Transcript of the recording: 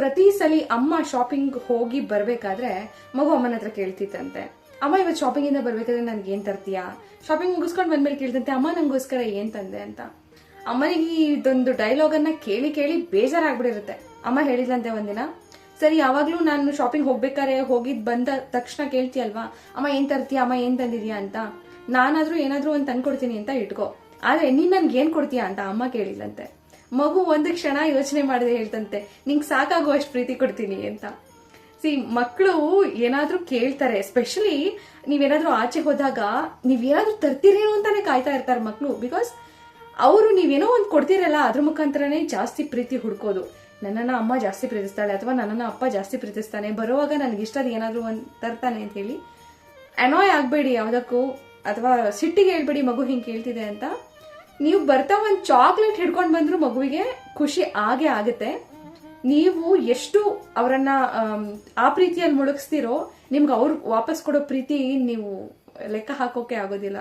ಪ್ರತಿ ಸಲ ಅಮ್ಮ ಶಾಪಿಂಗ್ ಹೋಗಿ ಬರ್ಬೇಕಾದ್ರೆ ಮಗು ಅಮ್ಮನ ಹತ್ರ ಕೇಳ್ತಿತ್ತಂತೆ, ಅಮ್ಮ ಇವತ್ತು ಶಾಪಿಂಗ್ ಇಂದ ಬರ್ಬೇಕಾದ್ರೆ ನನ್ಗೆ ಏನ್ ತರ್ತೀಯಾ? ಶಾಪಿಂಗ್ ಮುಗಿಸ್ಕೊಂಡು ಬಂದ್ಮೇಲೆ ಕೇಳ್ತಂತೆ, ಅಮ್ಮ ನಂಗೋಸ್ಕರ ಏನ್ ತಂದೆ ಅಂತ. ಅಮ್ಮನಿಗೆ ಇದೊಂದು ಡೈಲಾಗ್ ಅನ್ನ ಕೇಳಿ ಕೇಳಿ ಬೇಜಾರಾಗ್ಬಿಡಿರುತ್ತೆ. ಅಮ್ಮ ಹೇಳಿದ್ಲಂತೆ ಒಂದಿನ, ಸರಿ ಯಾವಾಗ್ಲೂ ನಾನು ಶಾಪಿಂಗ್ ಹೋಗ್ಬೇಕಾರೆ ಹೋಗಿದ್ ಬಂದ ತಕ್ಷಣ ಕೇಳ್ತೀಯಲ್ವಾ, ಅಮ್ಮ ಏನ್ ತರ್ತೀಯ, ಅಮ್ಮ ಏನ್ ತಂದಿದ್ಯಾ ಅಂತ. ನಾನಾದ್ರೂ ಏನಾದ್ರೂ ಒಂದ್ ತಂದ್ಕೊಡ್ತೀನಿ ಅಂತ ಇಟ್ಕೋ, ಆದ್ರೆ ನೀನ್ ನನ್ಗೆ ಏನ್ ಕೊಡ್ತೀಯಾ ಅಂತ ಅಮ್ಮ ಕೇಳಿದ್ಲಂತೆ. ಮಗು ಒಂದು ಕ್ಷಣ ಯೋಚನೆ ಮಾಡದೆ ಹೇಳ್ತಂತೆ, ನಿಂಗೆ ಸಾಕಾಗುವಷ್ಟು ಪ್ರೀತಿ ಕೊಡ್ತೀನಿ ಅಂತ. ಮಕ್ಕಳು ಏನಾದ್ರೂ ಕೇಳ್ತಾರೆ, ಎಸ್ಪೆಷಲಿ ನೀವೇನಾದ್ರೂ ಆಚೆ ಹೋದಾಗ ನೀವೇನಾದ್ರೂ ತರ್ತೀರೇನೋ ಅಂತಾನೆ ಕಾಯ್ತಾ ಇರ್ತಾರೆ ಮಕ್ಕಳು. ಬಿಕಾಸ್ ಅವರು ನೀವೇನೋ ಒಂದು ಕೊಡ್ತೀರಲ್ಲ ಅದ್ರ ಮುಖಾಂತರನೇ ಜಾಸ್ತಿ ಪ್ರೀತಿ ಹುಡ್ಕೋದು. ನನ್ನನ್ನ ಅಮ್ಮ ಜಾಸ್ತಿ ಪ್ರೀತಿಸ್ತಾಳೆ ಅಥವಾ ನನ್ನನ್ನ ಅಪ್ಪ ಜಾಸ್ತಿ ಪ್ರೀತಿಸ್ತಾನೆ, ಬರುವಾಗ ನನ್ಗೆ ಇಷ್ಟದ ಏನಾದ್ರೂ ಒಂದು ತರ್ತಾನೆ ಅಂತ ಹೇಳಿ ಅನಾಯ್ ಆಗ್ಬೇಡಿ ಯಾವ್ದಕ್ಕೂ, ಅಥವಾ ಸಿಟ್ಟಿಗೆ ಹೇಳ್ಬೇಡಿ ಮಗು ಹಿಂಗೆ ಕೇಳ್ತಿದೆ ಅಂತ. ನೀವು ಬರ್ತಾ ಒಂದು ಚಾಕ್ಲೇಟ್ ಹಿಡ್ಕೊಂಡು ಬಂದ್ರು ಮಗುವಿಗೆ ಖುಷಿ ಆಗೇ ಆಗುತ್ತೆ. ನೀವು ಎಷ್ಟು ಅವರನ್ನ ಆ ಪ್ರೀತಿಯಲ್ಲಿ ಮುಳುಗಿಸ್ತೀರೋ ನಿಮ್ಗೆ ಅವ್ರು ವಾಪಸ್ ಕೊಡೋ ಪ್ರೀತಿ ನೀವು ಲೆಕ್ಕ ಹಾಕೋಕೆ ಆಗೋದಿಲ್ಲ.